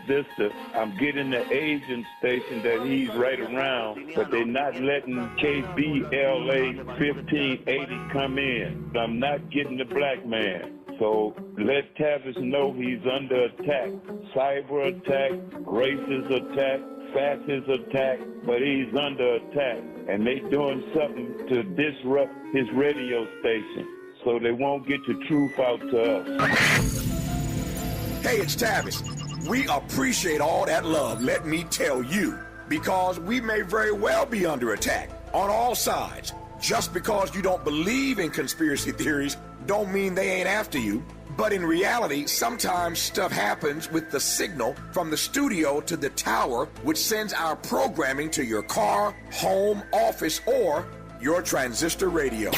Vista. I'm getting the Asian station that he's right around, but they're not letting KBLA 1580 come in. I'm not getting the black man. So let Tavis know he's under attack. Cyber attack, racist attack, fascist attack, but he's under attack. And they doing something to disrupt his radio station so they won't get the truth out to us. Hey, it's Tavis. We appreciate all that love, let me tell you, because we may very well be under attack on all sides. Just because you don't believe in conspiracy theories don't mean they ain't after you. But in reality, sometimes stuff happens with the signal from the studio to the tower, which sends our programming to your car, home, office, or your transistor radio.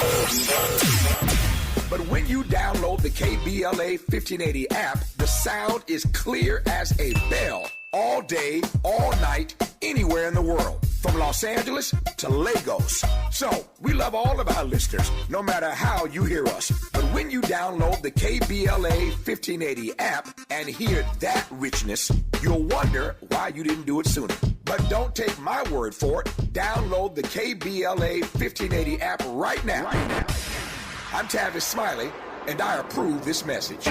But when you download the KBLA 1580 app, the sound is clear as a bell all day, all night, anywhere in the world, from Los Angeles to Lagos. So we love all of our listeners, no matter how you hear us. But when you download the KBLA 1580 app and hear that richness, you'll wonder why you didn't do it sooner. But don't take my word for it. Download the KBLA 1580 app right now. I'm Tavis Smiley, and I approve this message.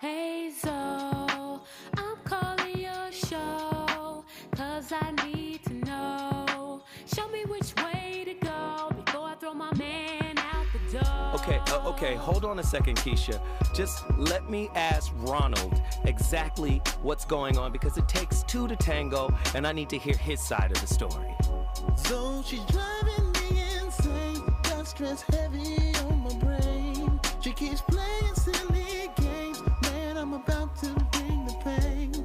Hey, so I'm calling your show, 'cause I need to know. Show me which way to go before I throw my man out the door. Okay, hold on a second, Keisha. Just let me ask Ronald exactly what's going on, because it takes two to tango, and I need to hear his side of the story. So she's driving me insane, got stress heavy on my brain. She keeps playing silly games, man, I'm about to bring the pain.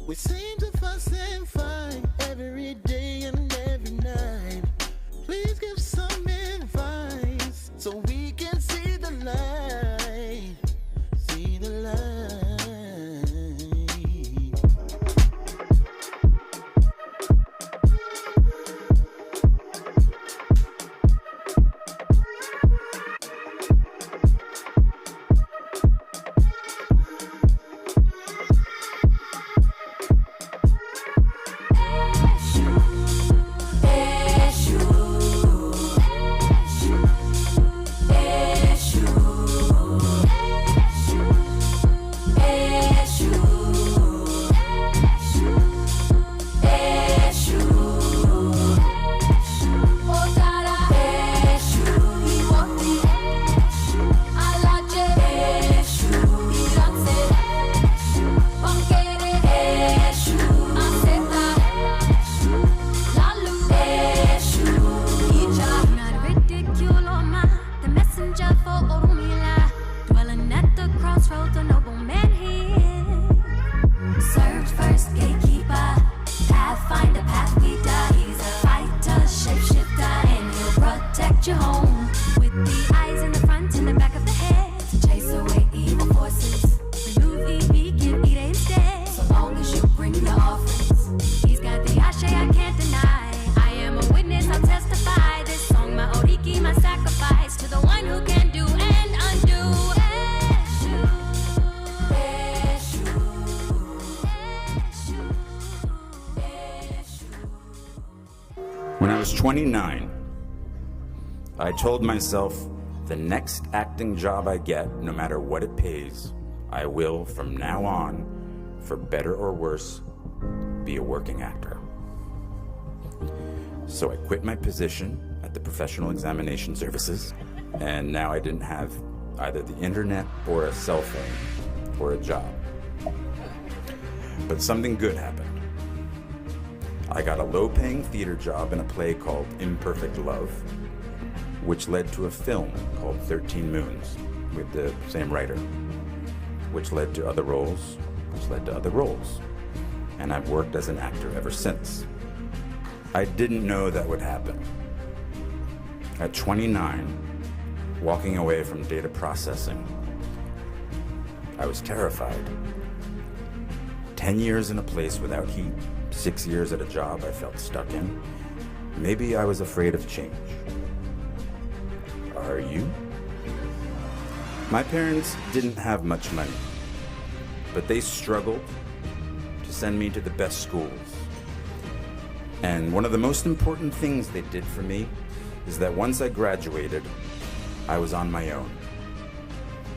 We seem to fuss and fight every day and every night. Please give some advice so we can see the light, see the light. When I was 29, I told myself the next acting job I get, no matter what it pays, I will, from now on, for better or worse, be a working actor. So I quit my position at the Professional Examination Services, and now I didn't have either the internet or a cell phone or a job. But something good happened. I got a low-paying theater job in a play called Imperfect Love, which led to a film called 13 Moons with the same writer, which led to other roles, which led to other roles. And I've worked as an actor ever since. I didn't know that would happen. At 29, walking away from data processing, I was terrified. 10 years in a place without heat, 6 years at a job I felt stuck in. Maybe I was afraid of change. Are you? My parents didn't have much money. but they struggled to send me to the best schools. And one of the most important things they did for me is that once I graduated, I was on my own.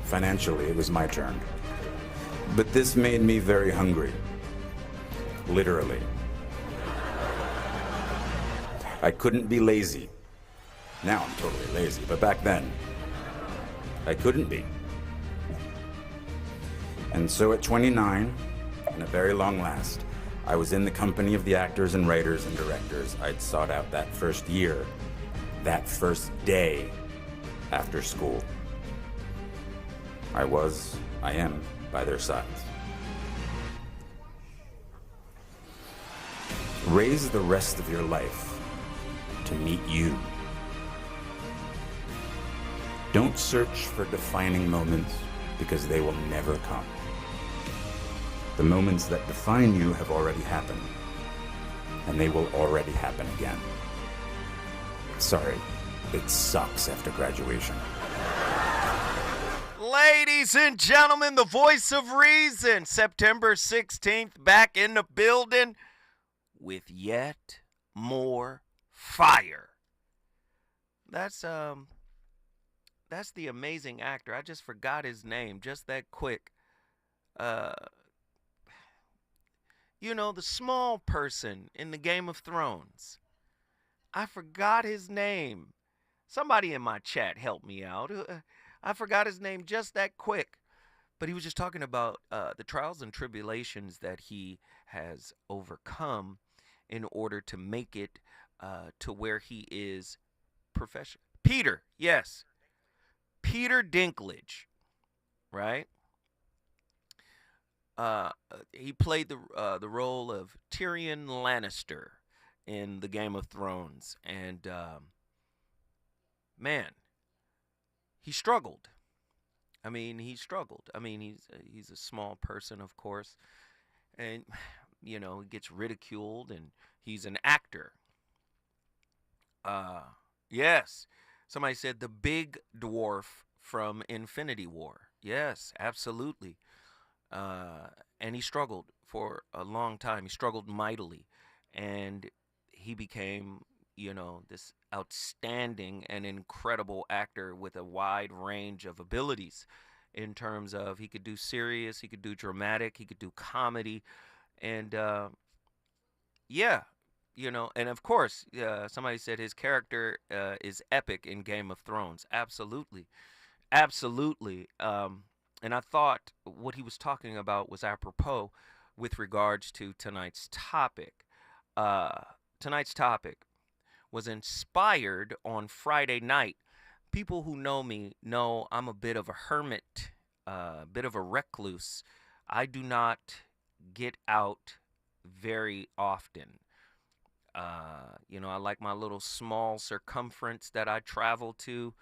Financially, it was my turn. But this made me very hungry. Literally. I couldn't be lazy. Now I'm totally lazy, but back then, I couldn't be. And so at 29, and at very long last, I was in the company of the actors and writers and directors I'd sought out that first year, that first day after school. I am by their sides. Raise the rest of your life to meet you. Don't search for defining moments because they will never come. The moments that define you have already happened, and they will already happen again. Sorry, it sucks after graduation. Ladies and gentlemen, the voice of reason, September 16th, back in the building with yet more fire. That's the amazing actor. I just forgot his name just that quick. You know, the small person in the Game of Thrones. I forgot his name. Somebody in my chat help me out. I forgot his name just that quick. But he was just talking about the trials and tribulations that he has overcome in order to make it to where he is professional. Peter, yes. Peter Dinklage, right? He played the role of Tyrion Lannister in the Game of Thrones, and man, he struggled. He struggled. He's a small person, of course, and he gets ridiculed, and he's an actor. Yes, somebody said the big dwarf from Infinity War. Yes, absolutely. And he struggled for a long time. He struggled mightily, and he became, this outstanding and incredible actor with a wide range of abilities in terms of he could do serious, he could do dramatic, he could do comedy, and and of course, somebody said his character is epic in Game of Thrones. Absolutely. Absolutely. And I thought what he was talking about was apropos with regards to tonight's topic. Tonight's topic was inspired on Friday night. People who know me know I'm a bit of a hermit, a bit of a recluse. I do not get out very often. I like my little small circumference that I travel to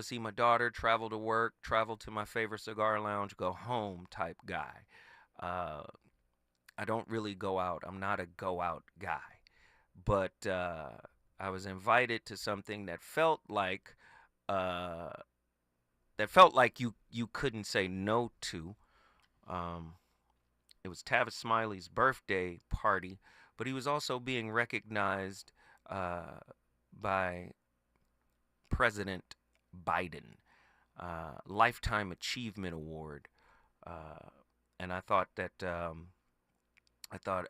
see my daughter, travel to work, travel to my favorite cigar lounge, go home type guy. I don't really go out. I'm not a go out guy. But I was invited to something that felt like you couldn't say no to. It was Tavis Smiley's birthday party, but he was also being recognized by President Biden, Lifetime Achievement Award, and I thought,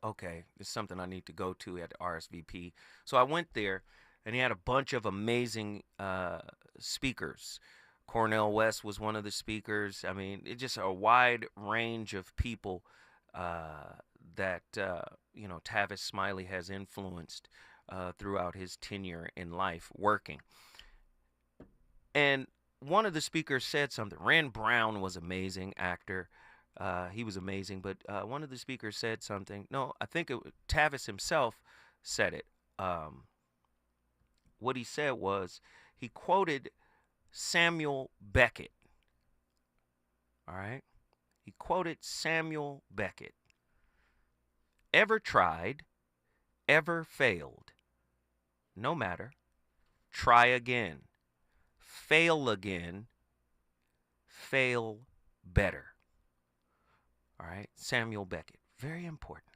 okay, it's something I need to go to at RSVP. So I went there, and he had a bunch of amazing speakers. Cornel West was one of the speakers. It's just a wide range of people that Tavis Smiley has influenced throughout his tenure in life working. And one of the speakers said something. Rand Brown was amazing actor. He was amazing. But one of the speakers said something. No, I think Tavis himself said it. What he said was, he quoted Samuel Beckett. All right? He quoted Samuel Beckett. Ever tried, ever failed. No matter. Try again. Fail again, fail better. right? Samuel Beckett, very important.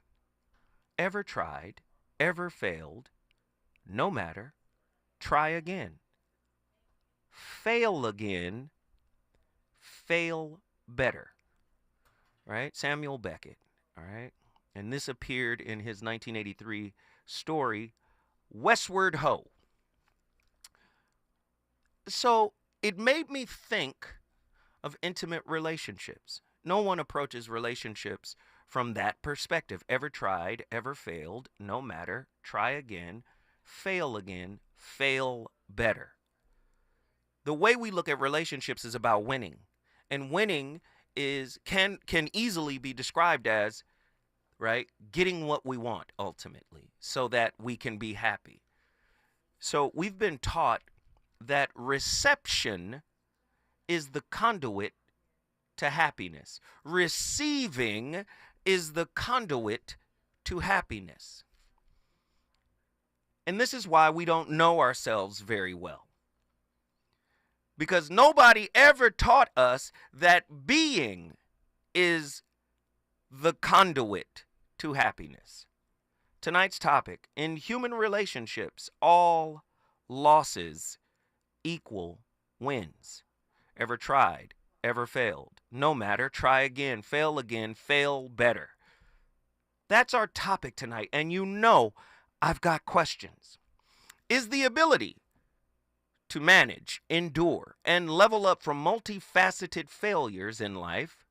Ever tried, ever failed, no matter, try again. Fail again, fail better, right? Samuel Beckett, all right? And this appeared in his 1983 story, Westward Ho. So it made me think of intimate relationships. No one approaches relationships from that perspective. Ever tried, ever failed, no matter, try again, fail better. The way we look at relationships is about winning. And winning can easily be described as, right, getting what we want ultimately so that we can be happy. So we've been taught that reception is the conduit to happiness. Receiving is the conduit to happiness. And this is why we don't know ourselves very well. Because nobody ever taught us that being is the conduit to happiness. Tonight's topic: in human relationships, all losses equal wins. Ever tried, ever failed, no matter, try again, fail better. That's our topic tonight, and you know I've got questions. Is the ability to manage, endure, and level up from multifaceted failures in life,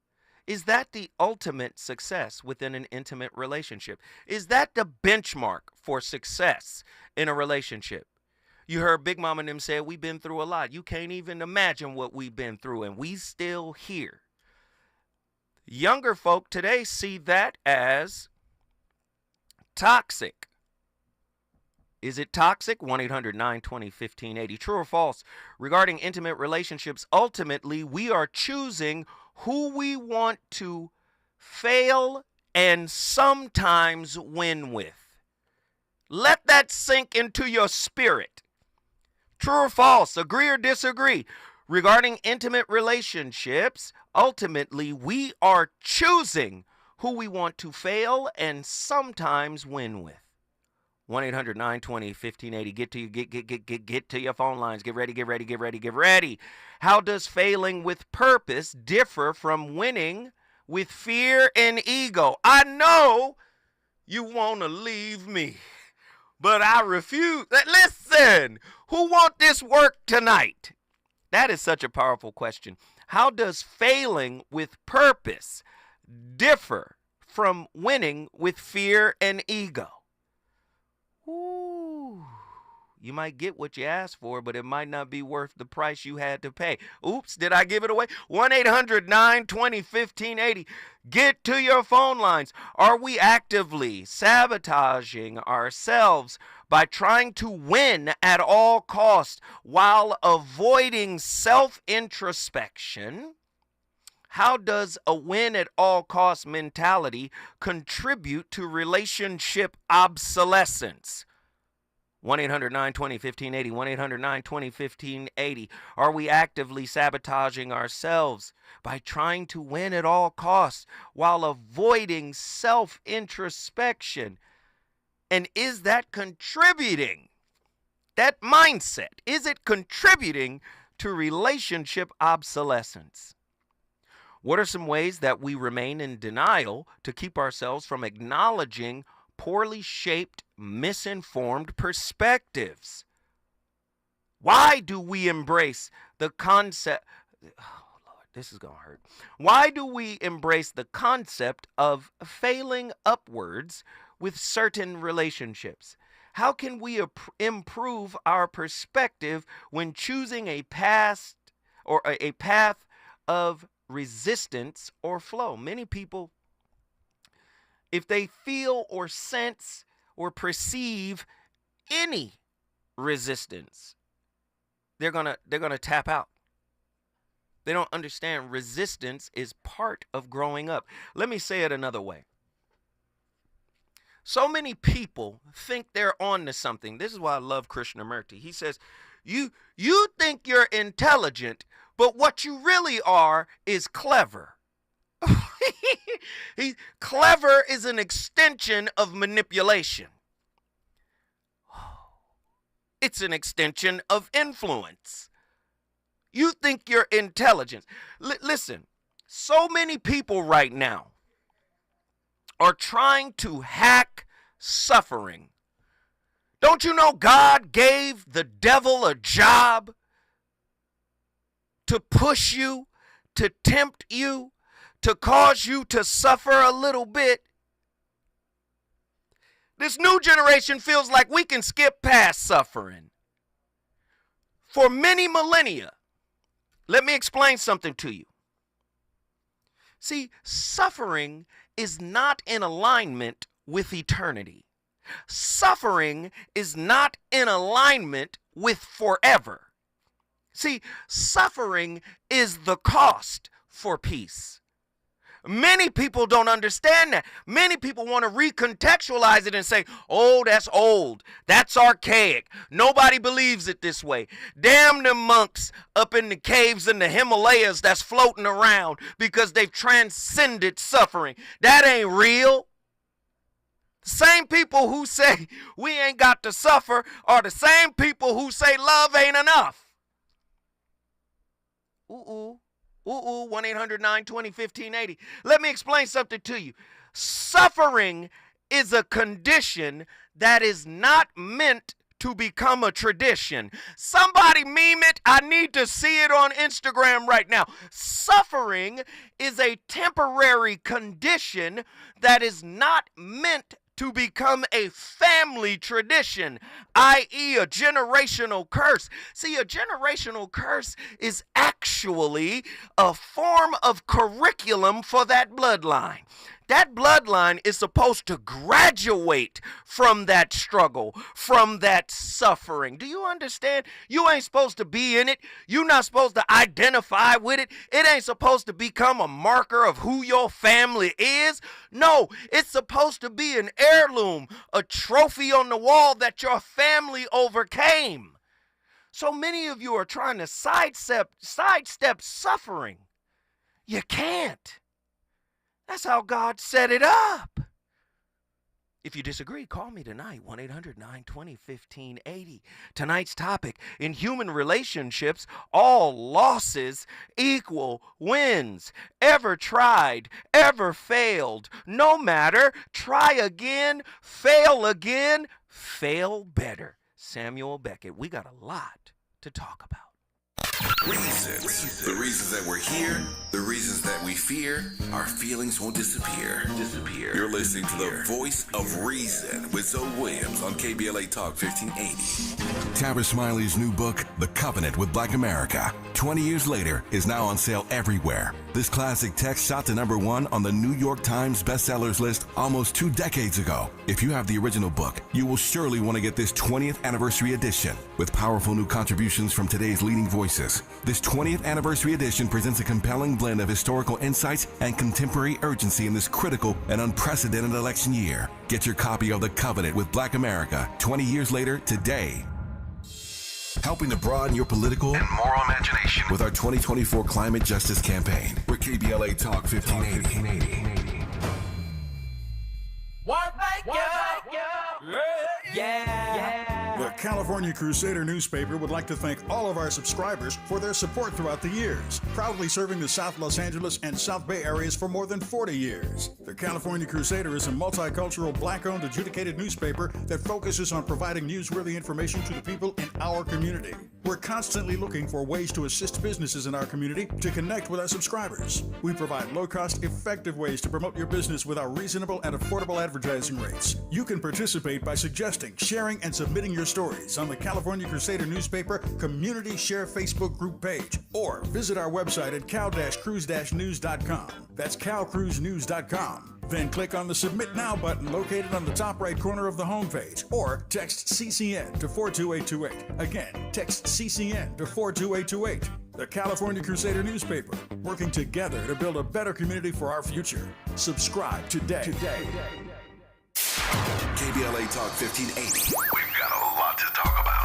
is that the ultimate success within an intimate relationship? Is that the benchmark for success in a relationship? You heard Big Mama and them say, we've been through a lot. You can't even imagine what we've been through, and we still here. Younger folk today see that as toxic. Is it toxic? 1-800-920-1580. True or false? Regarding intimate relationships, ultimately, we are choosing who we want to fail and sometimes win with. Let that sink into your spirit. True or false? Agree or disagree? Regarding intimate relationships, ultimately, we are choosing who we want to fail and sometimes win with. 1-800-920-1580. Get to your phone lines. Get ready. How does failing with purpose differ from winning with fear and ego? I know you want to leave me, but I refuse. Listen, who want this work tonight? That is such a powerful question. How does failing with purpose differ from winning with fear and ego? Ooh, you might get what you asked for, but it might not be worth the price you had to pay. Oops, did I give it away? 1-800-920-1580. Get to your phone lines. Are we actively sabotaging ourselves by trying to win at all costs while avoiding self-introspection? How does a win at all costs mentality contribute to relationship obsolescence? 1-800-920-1580. 1-800-920-1580. Are we actively sabotaging ourselves by trying to win at all costs while avoiding self-introspection? And is that contributing? That mindset, is it contributing to relationship obsolescence? What are some ways that we remain in denial to keep ourselves from acknowledging poorly shaped, misinformed perspectives? Why do we embrace the concept? Oh, Lord, this is going to hurt. Why do we embrace the concept of failing upwards with certain relationships? How can we improve our perspective when choosing a path of resistance or flow? Many people, if they feel or sense or perceive any resistance, they're gonna tap out. They don't understand resistance is part of growing up. Let me say it another way. So many people think they're on to something. This is why I love Krishnamurti. He says, you think you're intelligent, but what you really are is clever. Clever is an extension of manipulation. It's an extension of influence. You think you're intelligent. Listen, so many people right now are trying to hack suffering. Don't you know God gave the devil a job to push you, to tempt you, to cause you to suffer a little bit? This new generation feels like we can skip past suffering. For many millennia, let me explain something to you. See, suffering is not in alignment with eternity. Suffering is not in alignment with forever. See, suffering is the cost for peace. Many people don't understand that. Many people want to recontextualize it and say, oh, that's old. That's archaic. Nobody believes it this way. Damn them monks up in the caves in the Himalayas that's floating around because they've transcended suffering. That ain't real. The same people who say we ain't got to suffer are the same people who say love ain't enough. 1-800-920-1580. Let me explain something to you. Suffering is a condition that is not meant to become a tradition. Somebody meme it. I need to see it on Instagram right now. Suffering is a temporary condition that is not meant to become a family tradition, i.e. a generational curse. See, a generational curse is actually a form of curriculum for that bloodline. That bloodline is supposed to graduate from that struggle, from that suffering. Do you understand? You ain't supposed to be in it. You're not supposed to identify with it. It ain't supposed to become a marker of who your family is. No, it's supposed to be an heirloom, a trophy on the wall that your family overcame. So many of you are trying to sidestep suffering. You can't. That's how God set it up. If you disagree, call me tonight, 1-800-920-1580. Tonight's topic, in human relationships, all losses equal wins. Ever tried, ever failed, no matter, try again, fail better. Samuel Beckett, we got a lot to talk about. Reasons. The reasons that we're here, the reasons that we fear, our feelings won't disappear. You're listening to the voice of reason with Zoe Williams on KBLA Talk 1580. Tabitha Smiley's new book, The Covenant with Black America, 20 years later, is now on sale everywhere. This classic text shot to #1 on the New York Times bestsellers list almost 2 decades ago. If you have the original book, you will surely want to get this 20th anniversary edition with powerful new contributions from today's leading voices. This 20th anniversary edition presents a compelling blend of historical insights and contemporary urgency in this critical and unprecedented election year. Get your copy of The Covenant with Black America 20 years later today. Helping to broaden your political and moral imagination with our 2024 Climate Justice Campaign. We're KBLA Talk 1580. The California Crusader newspaper would like to thank all of our subscribers for their support throughout the years, proudly serving the South Los Angeles and South Bay areas for more than 40 years. The California Crusader is a multicultural, black-owned, adjudicated newspaper that focuses on providing newsworthy information to the people in our community. We're constantly looking for ways to assist businesses in our community to connect with our subscribers. We provide low-cost, effective ways to promote your business with our reasonable and affordable advertising rates. You can participate by suggesting, sharing, and submitting your stories on the California Crusader newspaper Community Share Facebook group page, or visit our website at cal-cruise-news.com. That's calcruisenews.com. Then click on the Submit Now button located on the top right corner of the homepage, or text CCN to 42828. Again, text CCN to 42828. The California Crusader newspaper, working together to build a better community for our future. Subscribe today. KBLA Talk 1580. We've got a lot to talk about.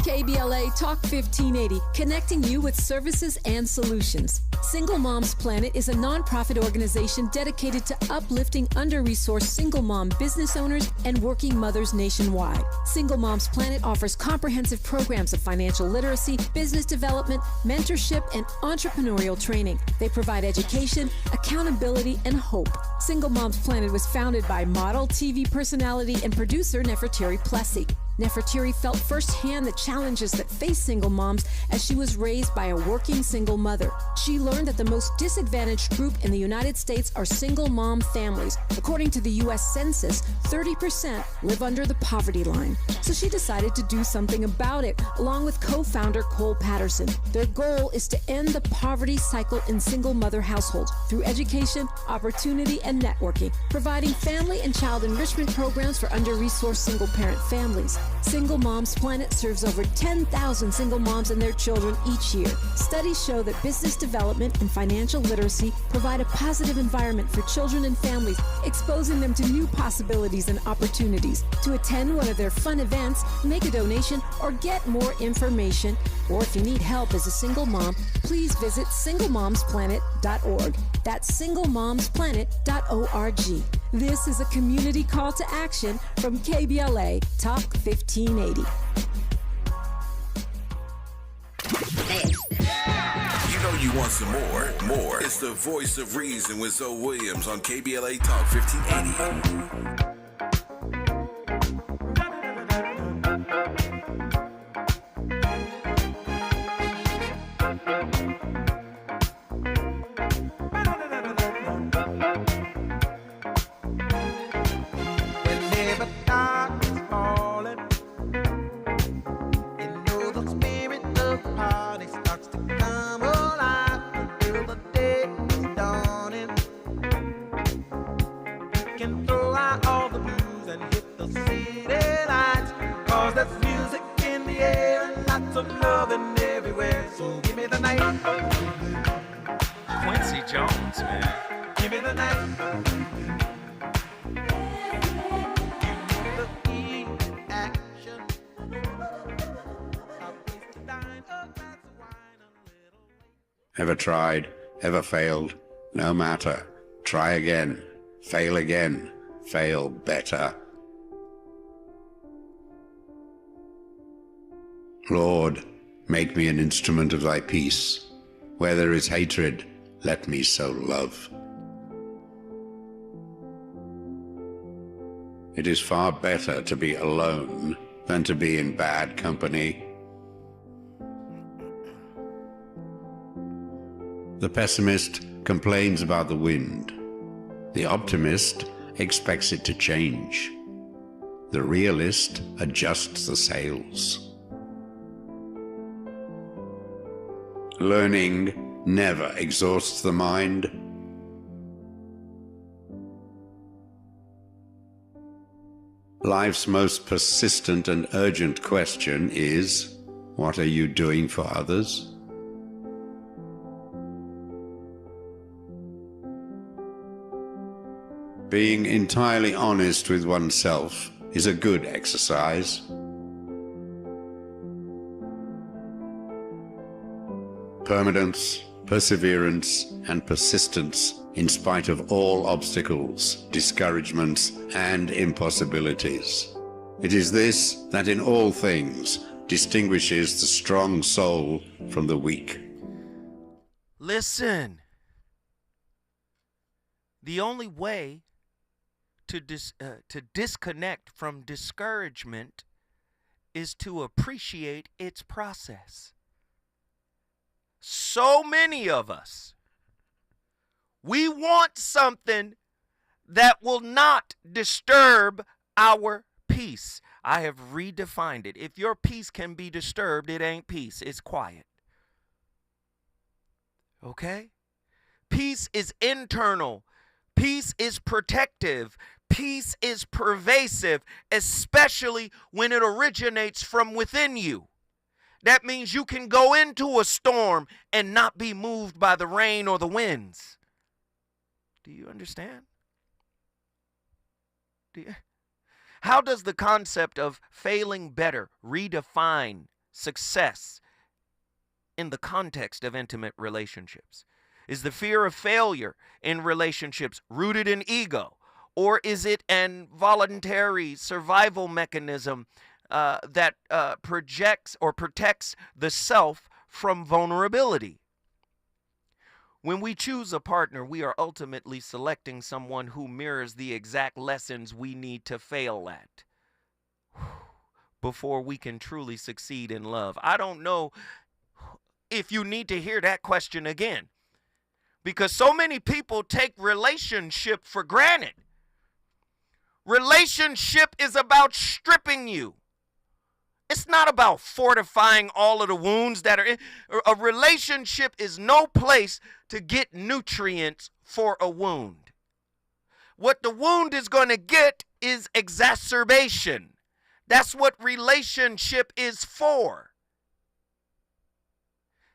KBLA Talk 1580, connecting you with services and solutions. Single Moms Planet is a nonprofit organization dedicated to uplifting under-resourced single mom business owners and working mothers nationwide. Single Moms Planet offers comprehensive programs of financial literacy, business development, mentorship, and entrepreneurial training. They provide education, accountability, and hope. Single Moms Planet was founded by model, TV personality, and producer Nefertari Plessy. Nefertari felt firsthand the challenges that face single moms as she was raised by a working single mother. She learned that the most disadvantaged group in the United States are single mom families. According to the U.S. Census, 30% live under the poverty line. So she decided to do something about it, along with co-founder Cole Patterson. Their goal is to end the poverty cycle in single mother households through education, opportunity, and networking, providing family and child enrichment programs for under-resourced single-parent families. Single Moms Planet serves over 10,000 single moms and their children each year. Studies show that business development and financial literacy provide a positive environment for children and families, exposing them to new possibilities and opportunities. To attend one of their fun events, make a donation, or get more information, or if you need help as a single mom, please visit singlemomsplanet.org. That's singlemomsplanet.org. This is a community call to action from KBLA Talk 1580. You know you want some more. It's the voice of reason with Zoe Williams on KBLA Talk 1580. Quincy Jones, man. Give me the night. Ever tried, ever failed? No matter. Try again, fail better. Lord, make me an instrument of thy peace. Where there is hatred, let me sow love. It is far better to be alone than to be in bad company. The pessimist complains about the wind. The optimist expects it to change. The realist adjusts the sails. Learning never exhausts the mind. Life's most persistent and urgent question is, what are you doing for others? Being entirely honest with oneself is a good exercise. Permanence, perseverance, and persistence in spite of all obstacles, discouragements, and impossibilities. It is this that in all things distinguishes the strong soul from the weak. Listen. The only way to disconnect from discouragement is to appreciate its process. So many of us, we want something that will not disturb our peace. I have redefined it. If your peace can be disturbed, it ain't peace, it's quiet. Okay? Peace is internal. Peace is protective. Peace is pervasive, especially when it originates from within you. That means you can go into a storm and not be moved by the rain or the winds. Do you understand? How does the concept of failing better redefine success in the context of intimate relationships? Is the fear of failure in relationships rooted in ego? Or is it an voluntary survival mechanism that projects or protects the self from vulnerability? When we choose a partner, we are ultimately selecting someone who mirrors the exact lessons we need to fail at before we can truly succeed in love. I don't know if you need to hear that question again, because so many people take relationship for granted. Relationship is about stripping you. It's not about fortifying all of the wounds that are in. A relationship is no place to get nutrients for a wound. What the wound is going to get is exacerbation. That's what relationship is for.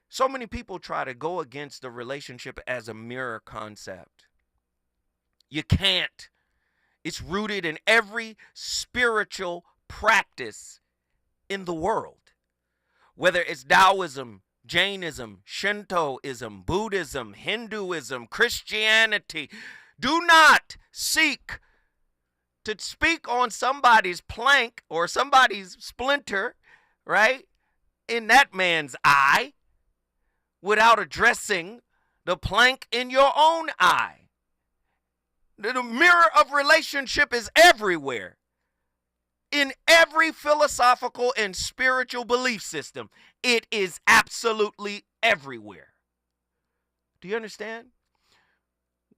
So many people try to go against the relationship as a mirror concept. You can't. It's rooted in every spiritual practice in the world, whether it's Taoism, Jainism, Shintoism, Buddhism, Hinduism, Christianity. Do not seek to speak on somebody's plank or somebody's splinter, right, in that man's eye without addressing the plank in your own eye. The mirror of relationship is everywhere. In every philosophical and spiritual belief system, it is absolutely everywhere. Do you understand?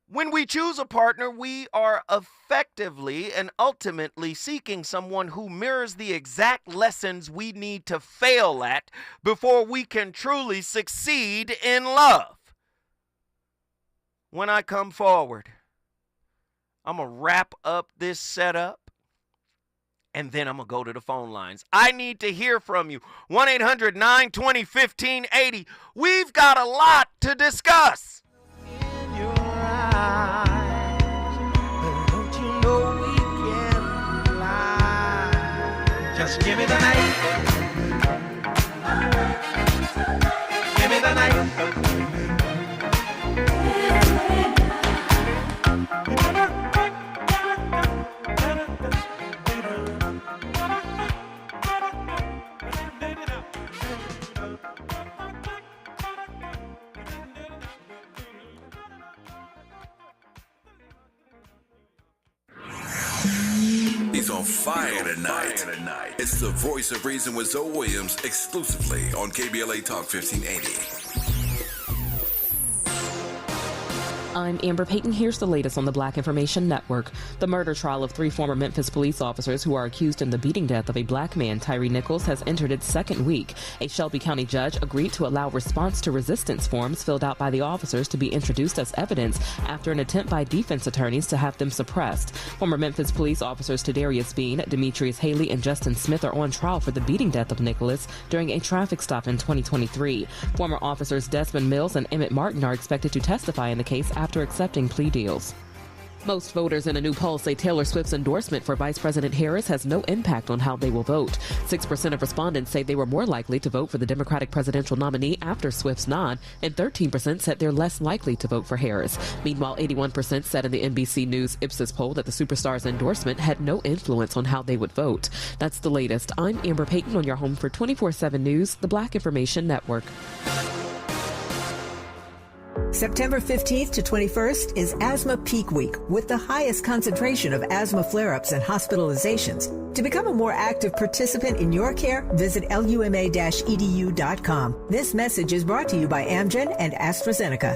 When we choose a partner, we are effectively and ultimately seeking someone who mirrors the exact lessons we need to fail at before we can truly succeed in love. When I come forward, I'm going to wrap up this setup. And then I'm going to go to the phone lines. I need to hear from you. 1-800-920-1580. We've got a lot to discuss. In your eyes, but don't you know we can fly? Just give me the night. Give me the night. He's on fire tonight. It's the Voice of Reason with Zoe Williams, exclusively on KBLA Talk 1580. I'm Amber Payton. Here's the latest on the Black Information Network. The murder trial of 3 former Memphis police officers who are accused in the beating death of a black man, Tyree Nichols, has entered its second week. A Shelby County judge agreed to allow response to resistance forms filled out by the officers to be introduced as evidence after an attempt by defense attorneys to have them suppressed. Former Memphis police officers Tadarius Bean, Demetrius Haley, and Justin Smith are on trial for the beating death of Nicholas during a traffic stop in 2023. Former officers Desmond Mills and Emmett Martin are expected to testify in the case after accepting plea deals. Most voters in a new poll say Taylor Swift's endorsement for Vice President Harris has no impact on how they will vote. 6% of respondents say they were more likely to vote for the Democratic presidential nominee after Swift's nod, and 13% said they're less likely to vote for Harris. Meanwhile, 81% said in the NBC News Ipsos poll that the superstar's endorsement had no influence on how they would vote. That's the latest. I'm Amber Payton on your home for 24/7 News, the Black Information Network. September 15th to 21st is Asthma Peak Week with the highest concentration of asthma flare-ups and hospitalizations. To become a more active participant in your care, visit luma-edu.com. This message is brought to you by Amgen and AstraZeneca.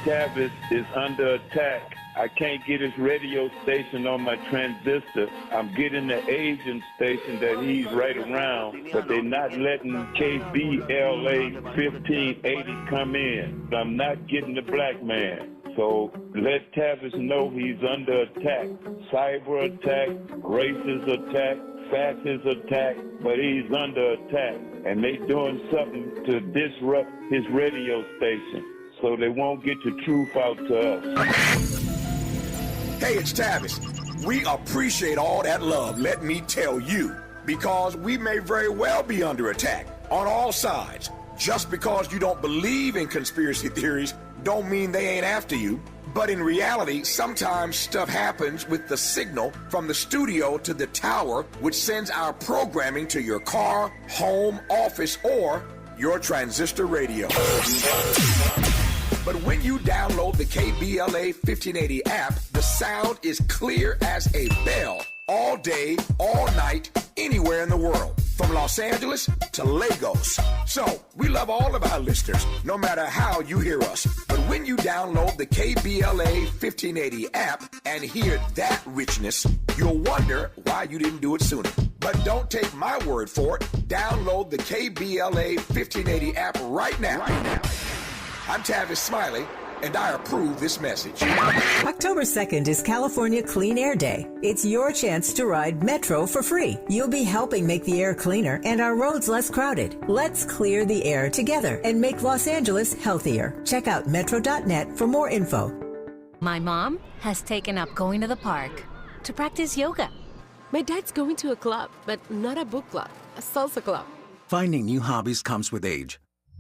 Tavis is under attack. I can't get his radio station on my transistor. I'm getting the agent station that he's right around, but they're not letting KBLA 1580 come in. I'm not getting the black man. So let Tavis know he's under attack. Cyber attack, racist attack, fascist attack, but he's under attack. And they doing something to disrupt his radio station so they won't get the truth out to us. Hey, it's Tavis. We appreciate all that love, let me tell you, because we may very well be under attack on all sides. Just because you don't believe in conspiracy theories don't mean they ain't after you. But in reality, sometimes stuff happens with the signal from the studio to the tower, which sends our programming to your car, home, office, or your transistor radio. But when you download the KBLA 1580 app, the sound is clear as a bell all day, all night, anywhere in the world, from Los Angeles to Lagos. So, we love all of our listeners, no matter how you hear us. But when you download the KBLA 1580 app and hear that richness, you'll wonder why you didn't do it sooner. But don't take my word for it. Download the KBLA 1580 app right now. I'm Tavis Smiley, and I approve this message. October 2nd is California Clean Air Day. It's your chance to ride Metro for free. You'll be helping make the air cleaner and our roads less crowded. Let's clear the air together and make Los Angeles healthier. Check out metro.net for more info. My mom has taken up going to the park to practice yoga. My dad's going to a club, but not a book club, a salsa club. Finding new hobbies comes with age.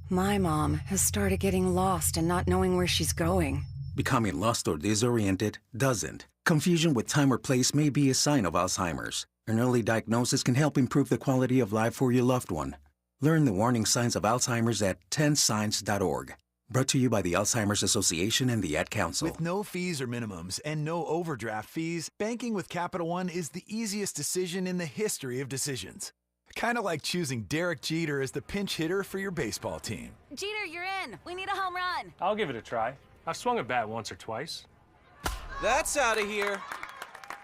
My mom has started getting lost and not knowing where she's going. Becoming lost or disoriented doesn't. Confusion with time or place may be a sign of Alzheimer's. An early diagnosis can help improve the quality of life for your loved one. Learn the warning signs of Alzheimer's at 10signs.org. Brought to you by the Alzheimer's Association and the Ad Council. With no fees or minimums and no overdraft fees, banking with Capital One is the easiest decision in the history of decisions. Kind of like choosing Derek Jeter as the pinch hitter for your baseball team. Jeter, you're in. We need a home run. I'll give it a try. I've swung a bat once or twice. That's out of here.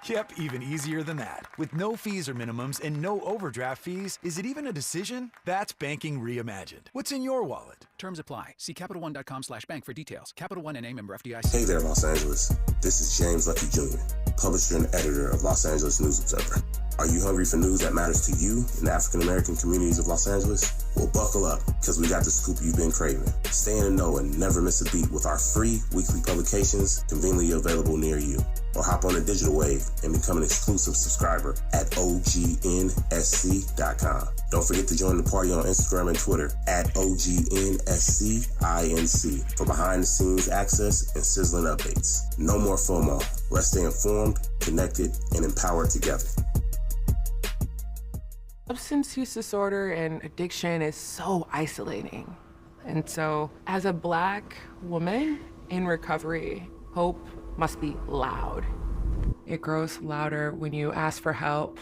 Yep, even easier than that. With no fees or minimums and no overdraft fees, is it even a decision? That's banking reimagined. What's in your wallet? Terms apply. See CapitalOne.com/bank for details. Capital One N.A. member FDIC. Hey there, Los Angeles. This is James Lucky Jr., publisher and editor of Los Angeles News Observer. Are you hungry for news that matters to you in the African-American communities of Los Angeles? Well, buckle up, because we got the scoop you've been craving. Stay in the know and never miss a beat with our free weekly publications conveniently available near you. Or hop on the digital wave and become an exclusive subscriber at OGNSC.com. Don't forget to join the party on Instagram and Twitter at OGNSCINC for behind-the-scenes access and sizzling updates. No more FOMO. Let's stay informed, connected, and empowered together. Substance use disorder and addiction is so isolating. And so, as a Black woman in recovery, hope must be loud. It grows louder when you ask for help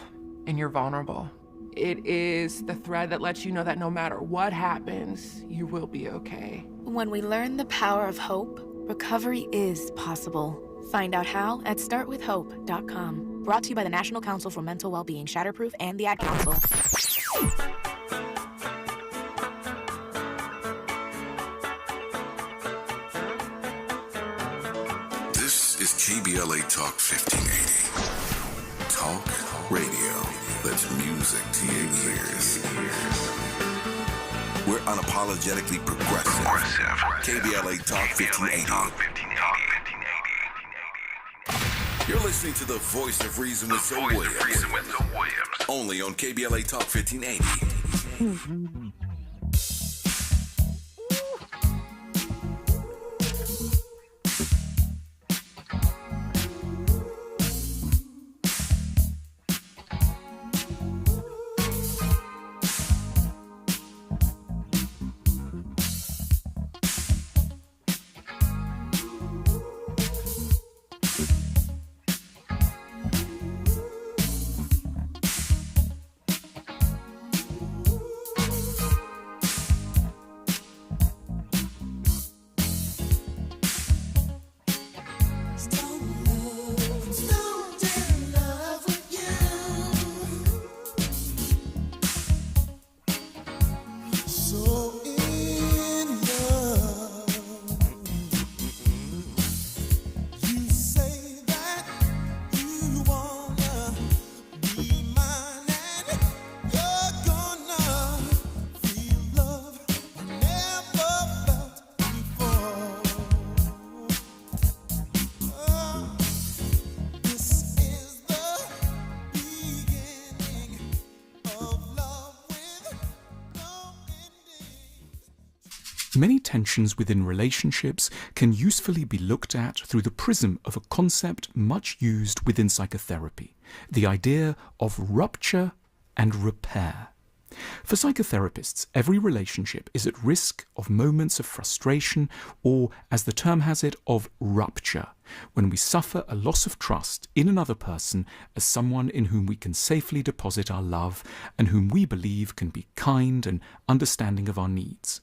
and you're vulnerable. It is the thread that lets you know that no matter what happens, you will be okay. When we learn the power of hope, recovery is possible. Find out how at startwithhope.com. Brought to you by the National Council for Mental Wellbeing, Shatterproof, and the Ad Council. This is KBLA Talk 1580. Talk radio that's music to your ears. We're unapologetically progressive. KBLA Talk 1580. You're listening to the voice of reason with Zoe Williams. Only on KBLA Talk 1580. Many tensions within relationships can usefully be looked at through the prism of a concept much used within psychotherapy, the idea of rupture and repair. For psychotherapists, every relationship is at risk of moments of frustration or, as the term has it, of rupture, when we suffer a loss of trust in another person as someone in whom we can safely deposit our love and whom we believe can be kind and understanding of our needs.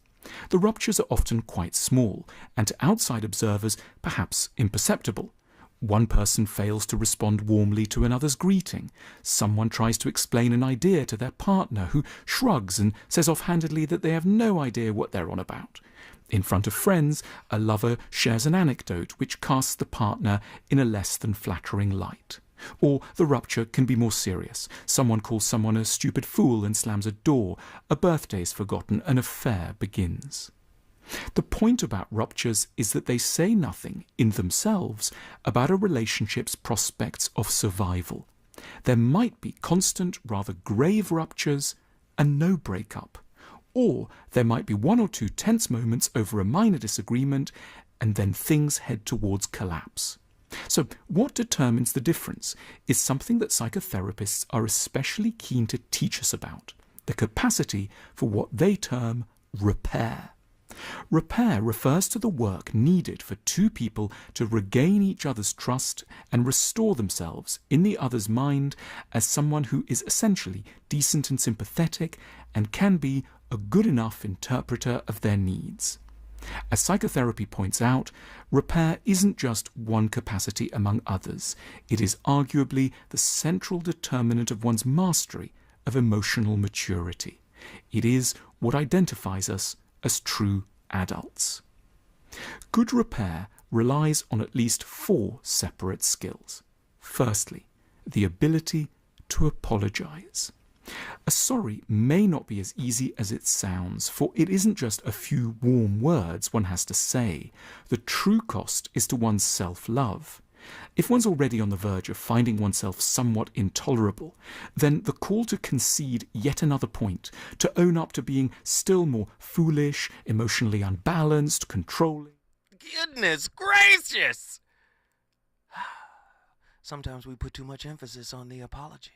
The ruptures are often quite small and to outside observers perhaps imperceptible. One person fails to respond warmly to another's greeting. Someone tries to explain an idea to their partner who shrugs and says offhandedly that they have no idea what they're on about. In front of friends, a lover shares an anecdote which casts the partner in a less than flattering light. Or the rupture can be more serious. Someone calls someone a stupid fool and slams a door. A birthday is forgotten. An affair begins. The point about ruptures is that they say nothing in themselves about a relationship's prospects of survival. There might be constant, rather grave ruptures and no breakup. Or there might be one or two tense moments over a minor disagreement and then things head towards collapse. So what determines the difference is something that psychotherapists are especially keen to teach us about, the capacity for what they term repair. Repair refers to the work needed for two people to regain each other's trust and restore themselves in the other's mind as someone who is essentially decent and sympathetic and can be a good enough interpreter of their needs. As psychotherapy points out, repair isn't just one capacity among others. It is arguably the central determinant of one's mastery of emotional maturity. It is what identifies us as true adults. Good repair relies on at least 4 separate skills. Firstly, the ability to apologize. A sorry may not be as easy as it sounds, for it isn't just a few warm words one has to say. The true cost is to one's self-love. If one's already on the verge of finding oneself somewhat intolerable, then the call to concede yet another point, to own up to being still more foolish, emotionally unbalanced, controlling. Goodness gracious! Sometimes we put too much emphasis on the apology.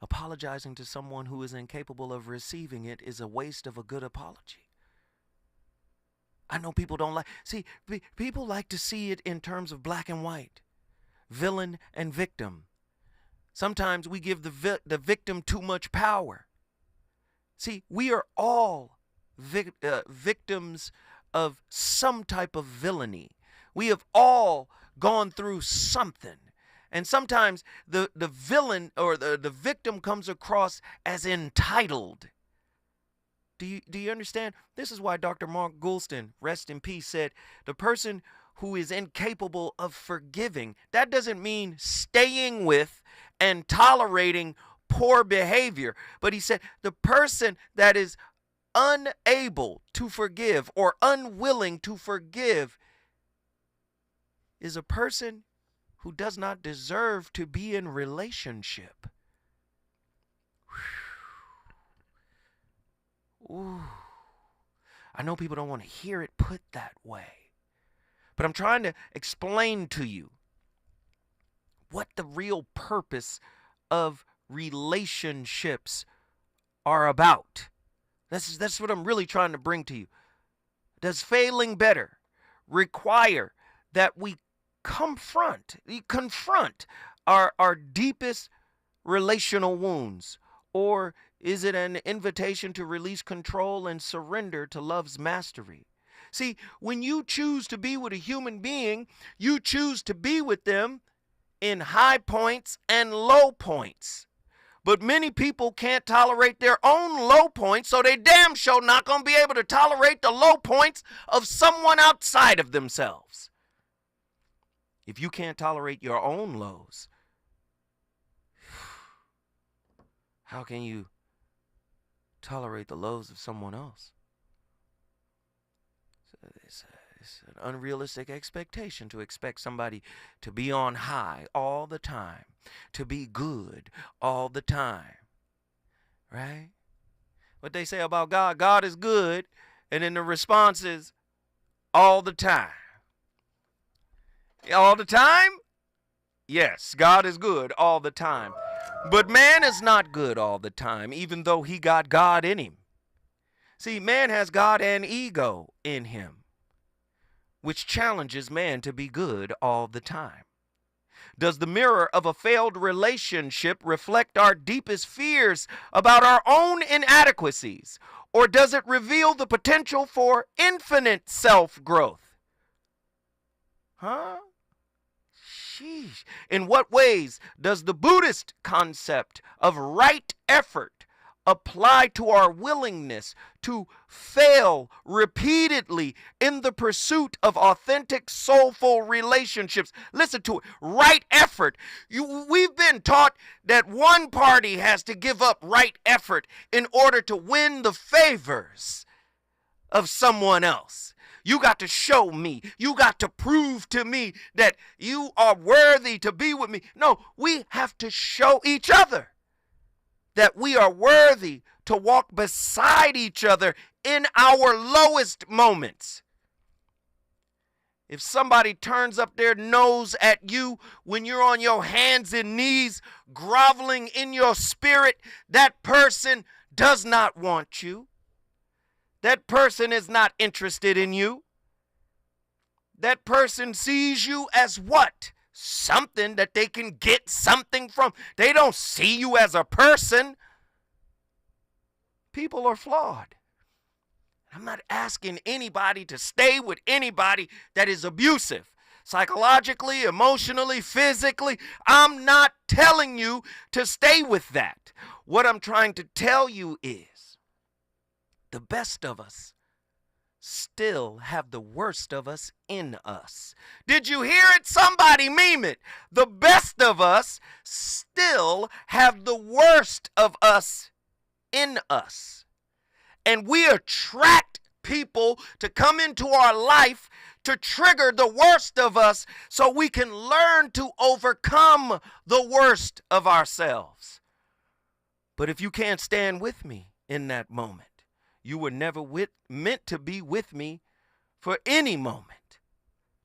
Apologizing to someone who is incapable of receiving it is a waste of a good apology. I know people don't like... See, people like to see it in terms of black and white. Villain and victim. Sometimes we give the victim too much power. See, we are all victims of some type of villainy. We have all gone through something. And sometimes the villain or the victim comes across as entitled. Do you understand? This is why Dr. Mark Goulston, rest in peace, said the person who is incapable of forgiving, that doesn't mean staying with and tolerating poor behavior. But he said the person that is unable to forgive or unwilling to forgive is a person who does not deserve to be in relationship. Ooh. I know people don't want to hear it put that way, but I'm trying to explain to you what the real purpose of relationships are about. That's what I'm really trying to bring to you. Does failing better require that we confront our deepest relational wounds? Or is it an invitation to release control and surrender to love's mastery? See, when you choose to be with a human being, you choose to be with them in high points and low points. But many people can't tolerate their own low points, so they damn sure not going to be able to tolerate the low points of someone outside of themselves. If you can't tolerate your own lows, how can you tolerate the lows of someone else? It's an unrealistic expectation to expect somebody to be on high all the time, to be good all the time, right? What they say about God, God is good, and then the response is all the time. All the time? Yes, God is good all the time. But man is not good all the time, even though he got God in him. See, man has God and ego in him, which challenges man to be good all the time. Does the mirror of a failed relationship reflect our deepest fears about our own inadequacies, or does it reveal the potential for infinite self-growth? Huh? Sheesh. In what ways does the Buddhist concept of right effort apply to our willingness to fail repeatedly in the pursuit of authentic, soulful relationships? Listen to it. Right effort. We've been taught that one party has to give up right effort in order to win the favors of someone else. You got to show me. You got to prove to me that you are worthy to be with me. No, we have to show each other that we are worthy to walk beside each other in our lowest moments. If somebody turns up their nose at you when you're on your hands and knees, groveling in your spirit, that person does not want you. That person is not interested in you. That person sees you as what? Something that they can get something from. They don't see you as a person. People are flawed. I'm not asking anybody to stay with anybody that is abusive. Psychologically, emotionally, physically. I'm not telling you to stay with that. What I'm trying to tell you is the best of us still have the worst of us in us. Did you hear it? Somebody meme it. The best of us still have the worst of us in us. And we attract people to come into our life to trigger the worst of us so we can learn to overcome the worst of ourselves. But if you can't stand with me in that moment, you were never meant to be with me for any moment.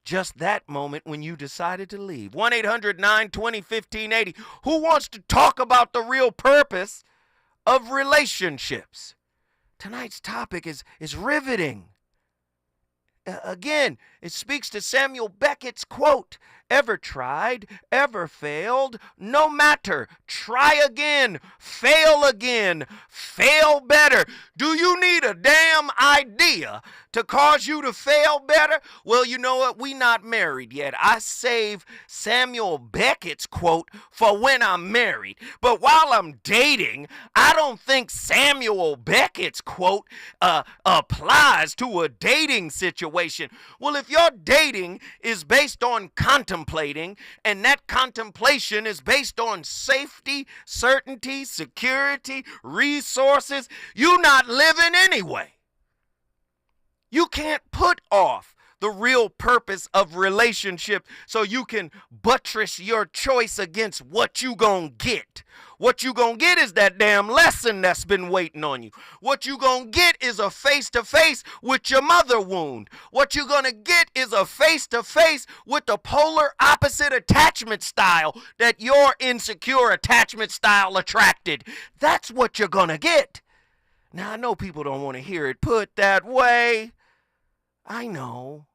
Just that moment when you decided to leave. 1-800-920-1580. Who wants to talk about the real purpose of relationships? Tonight's topic is riveting. Again, it speaks to Samuel Beckett's quote, "Ever tried, ever failed, no matter, try again, fail better." Do you need a damn idea to cause you to fail better? Well, you know what? We not married yet. I save Samuel Beckett's quote for when I'm married. But while I'm dating, I don't think Samuel Beckett's quote applies to a dating situation. Well, if your dating is based on contemplating, and that contemplation is based on safety, certainty, security, resources, you're not living anyway. You can't put off the real purpose of relationship so you can buttress your choice against what you gonna get. What you gonna get is that damn lesson that's been waiting on you. What you gonna get is a face-to-face with your mother wound. What you gonna get is a face-to-face with the polar opposite attachment style that your insecure attachment style attracted. That's what you're gonna get. Now, I know people don't want to hear it put that way. I know.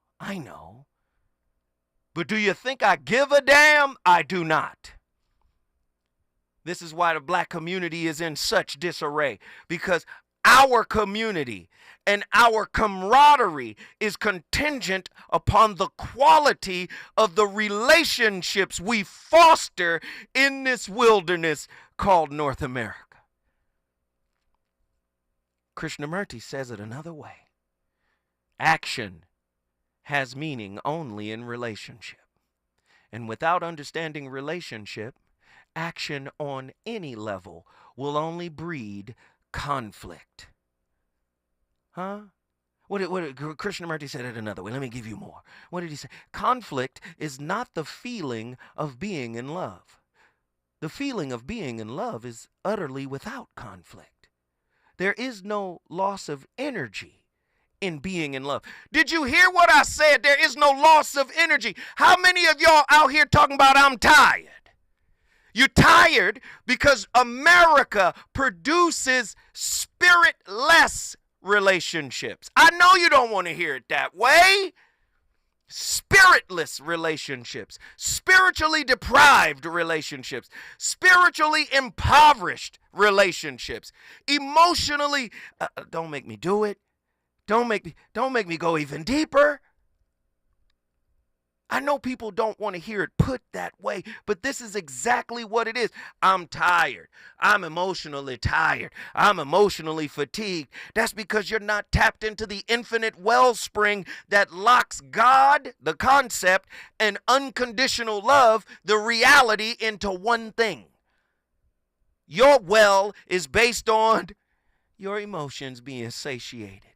But do you think I give a damn? I do not. This is why the black community is in such disarray, because our community and our camaraderie is contingent upon the quality of the relationships we foster in this wilderness called North America. Krishnamurti says it another way. Action has meaning only in relationship. And without understanding relationship, action on any level will only breed conflict. Huh? What Krishnamurti said it another way. Let me give you more. What did he say? Conflict is not the feeling of being in love. The feeling of being in love is utterly without conflict. There is no loss of energy in being in love. Did you hear what I said? There is no loss of energy. How many of y'all out here talking about I'm tired? You're tired because America produces spiritless relationships. I know you don't want to hear it that way. Spiritless relationships, spiritually deprived relationships, spiritually impoverished relationships, emotionally, don't make me do it. Don't make me go even deeper. I know people don't want to hear it put that way, but this is exactly what it is. I'm tired. I'm emotionally tired. I'm emotionally fatigued. That's because you're not tapped into the infinite wellspring that locks God, the concept, and unconditional love, the reality, into one thing. Your well is based on your emotions being satiated,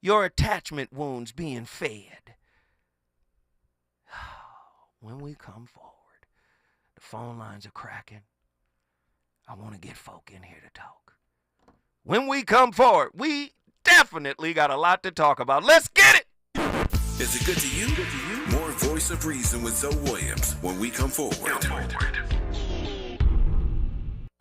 your attachment wounds being fed. When we come forward, the phone lines are cracking. I want to get folk in here to talk. When we come forward, we definitely got a lot to talk about. Let's get it! Is it good to you? More Voice of Reason with Zoe Williams when we come forward.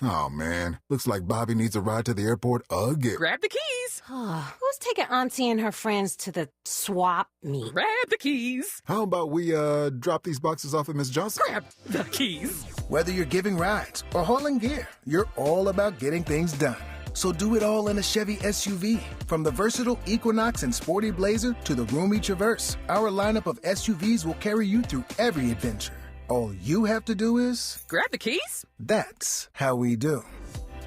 Oh, man. Looks like Bobby needs a ride to the airport again. Grab the keys. Who's taking Auntie and her friends to the swap meet? Grab the keys. How about we drop these boxes off at Miss Johnson? Grab the keys. Whether you're giving rides or hauling gear, you're all about getting things done. So do it all in a Chevy SUV. From the versatile Equinox and Sporty Blazer to the roomy Traverse, our lineup of SUVs will carry you through every adventure. All you have to do is... grab the keys? That's how we do.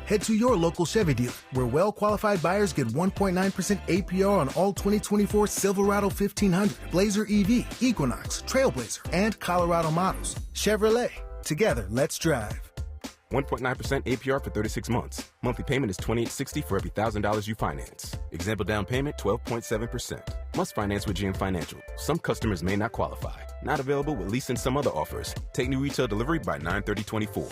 Head to your local Chevy dealer, where well-qualified buyers get 1.9% APR on all 2024 Silverado 1500, Blazer EV, Equinox, Trailblazer, and Colorado models. Chevrolet. Together, let's drive. 1.9% APR for 36 months. Monthly payment is $28.60 for every $1,000 you finance. Example down payment, 12.7%. Must finance with GM Financial. Some customers may not qualify. Not available with lease and some other offers. Take new retail delivery by 9/30/24.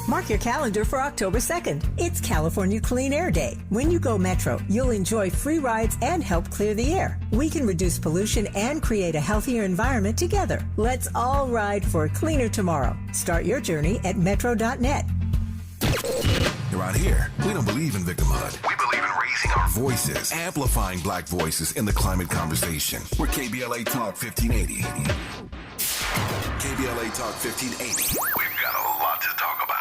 Mark your calendar for October 2nd. It's California Clean Air Day. When you go Metro, you'll enjoy free rides and help clear the air. We can reduce pollution and create a healthier environment together. Let's all ride for a cleaner tomorrow. Start your journey at metro.net. Around here, we don't believe in victimhood. We believe in raising our voices, amplifying black voices in the climate conversation. We're KBLA Talk 1580. KBLA Talk 1580. We've got a lot to talk about.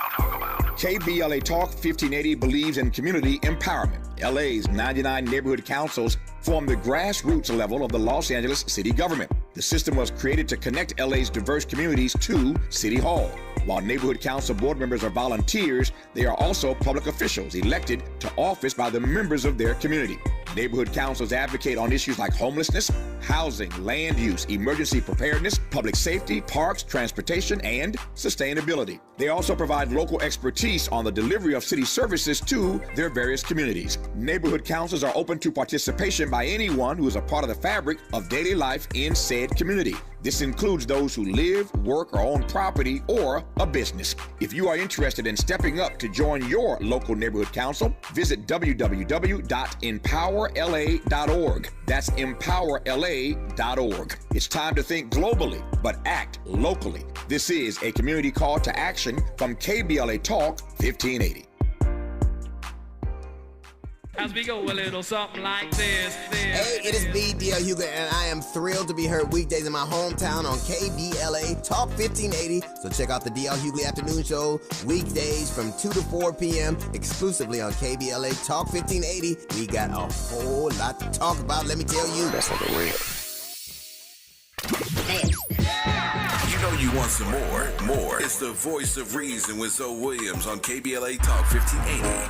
KBLA Talk 1580 believes in community empowerment. LA's 99 neighborhood councils form the grassroots level of the Los Angeles city government. The system was created to connect LA's diverse communities to City Hall. While neighborhood council board members are volunteers, they are also public officials elected to office by the members of their community. Neighborhood councils advocate on issues like homelessness, housing, land use, emergency preparedness, public safety, parks, transportation, and sustainability. They also provide local expertise on the delivery of city services to their various communities. Neighborhood councils are open to participation by anyone who is a part of the fabric of daily life in said community. This includes those who live, work, or own property or a business. If you are interested in stepping up to join your local neighborhood council, visit www.empowerla.org. That's empowerla.org. It's time to think globally, but act locally. This is a community call to action from KBLA Talk 1580. As we go a little something like this. Hey, it is me, D.L. Hughley, and I am thrilled to be heard weekdays in my hometown on KBLA Talk 1580. So check out the D.L. Hughley Afternoon Show weekdays from 2 to 4 p.m. exclusively on KBLA Talk 1580. We got a whole lot to talk about, let me tell you. That's on the real. You know you want some more. It's the Voice of Reason with Zoe Williams on KBLA Talk 1580.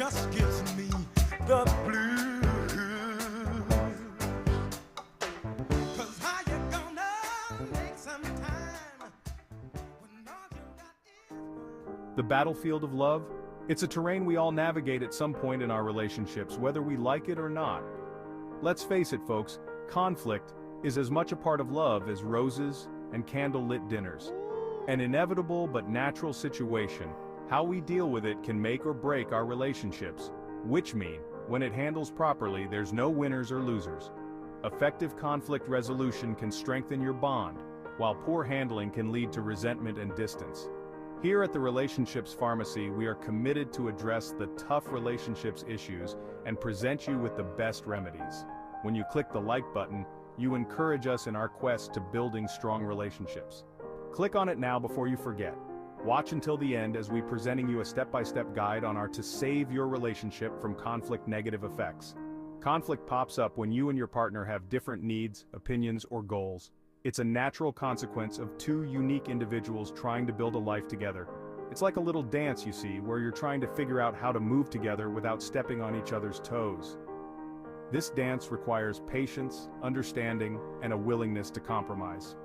just gives me the blues. 'Cause how you gonna make some time when all you got. The battlefield of love? It's a terrain we all navigate at some point in our relationships, whether we like it or not. Let's face it, folks, conflict is as much a part of love as roses and candle-lit dinners. An inevitable but natural situation. How we deal with it can make or break our relationships, which mean, when it handles properly, there's no winners or losers. Effective conflict resolution can strengthen your bond, while poor handling can lead to resentment and distance. Here at the Relationships Pharmacy, we are committed to address the tough relationships issues and present you with the best remedies. When you click the like button, you encourage us in our quest to building strong relationships. Click on it now before you forget. Watch until the end as we presenting you a step-by-step guide on how to save your relationship from conflict negative effects. Conflict pops up when you and your partner have different needs, opinions, or goals. It's a natural consequence of two unique individuals trying to build a life together. It's like a little dance, you see, where you're trying to figure out how to move together without stepping on each other's toes. This dance requires patience, understanding, and a willingness to compromise.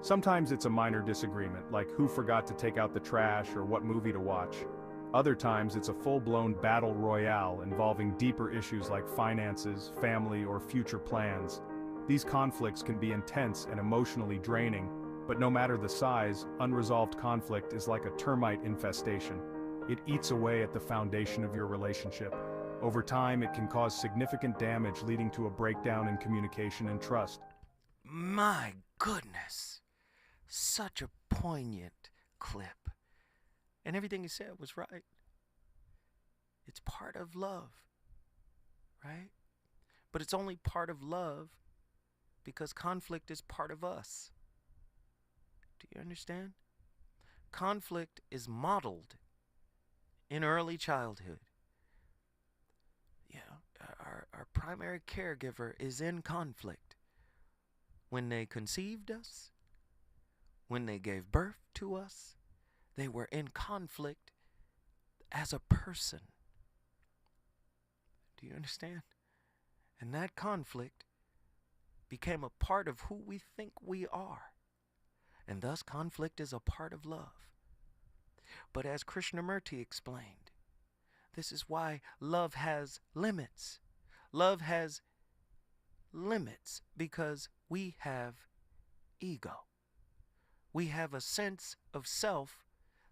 Sometimes it's a minor disagreement, like who forgot to take out the trash or what movie to watch. Other times it's a full-blown battle royale involving deeper issues like finances, family, or future plans. These conflicts can be intense and emotionally draining, but no matter the size, unresolved conflict is like a termite infestation. It eats away at the foundation of your relationship. Over time, it can cause significant damage, leading to a breakdown in communication and trust. My goodness. Such a poignant clip. And everything he said was right. It's part of love, right? But it's only part of love because conflict is part of us. Do you understand? Conflict is modeled in early childhood. Our primary caregiver is in conflict. When they conceived us, when they gave birth to us, they were in conflict as a person. Do you understand? And that conflict became a part of who we think we are. And thus conflict is a part of love. But as Krishnamurti explained, this is why love has limits. Love has limits because we have ego. We have a sense of self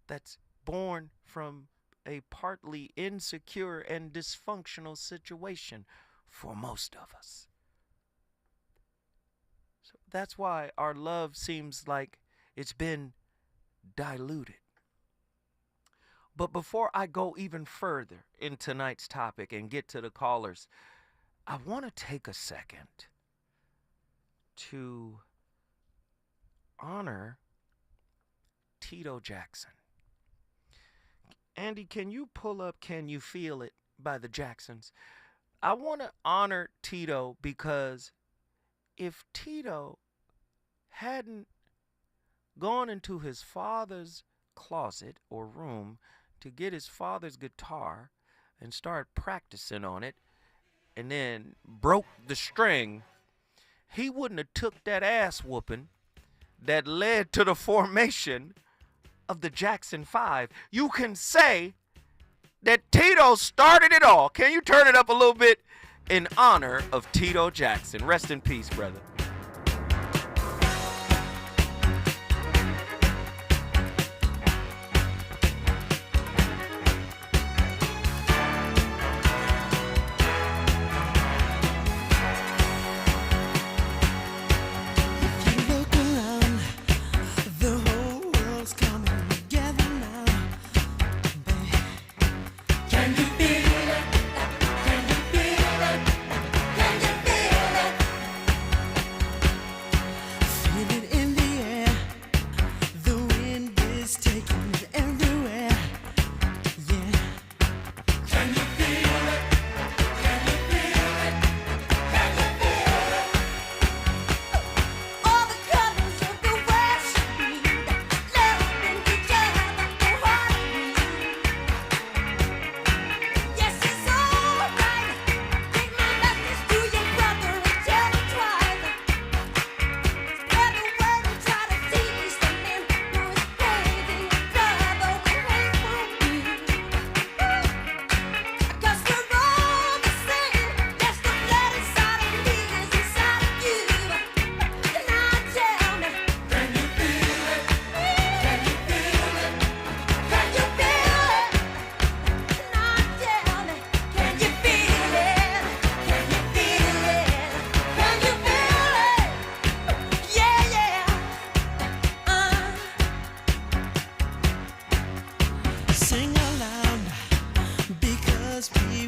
that's born from a partly insecure and dysfunctional situation for most of us. So that's why our love seems like it's been diluted. But before I go even further in tonight's topic and get to the callers, I want to take a second to honor Tito Jackson. Andy, can you pull up Can You Feel It by the Jacksons? I want to honor Tito because if Tito hadn't gone into his father's closet or room to get his father's guitar and start practicing on it and then broke the string, he wouldn't have took that ass whooping that led to the formation of the Jackson 5. You can say that Tito started it all. Can you turn it up a little bit in honor of Tito Jackson? Rest in peace, brother. just be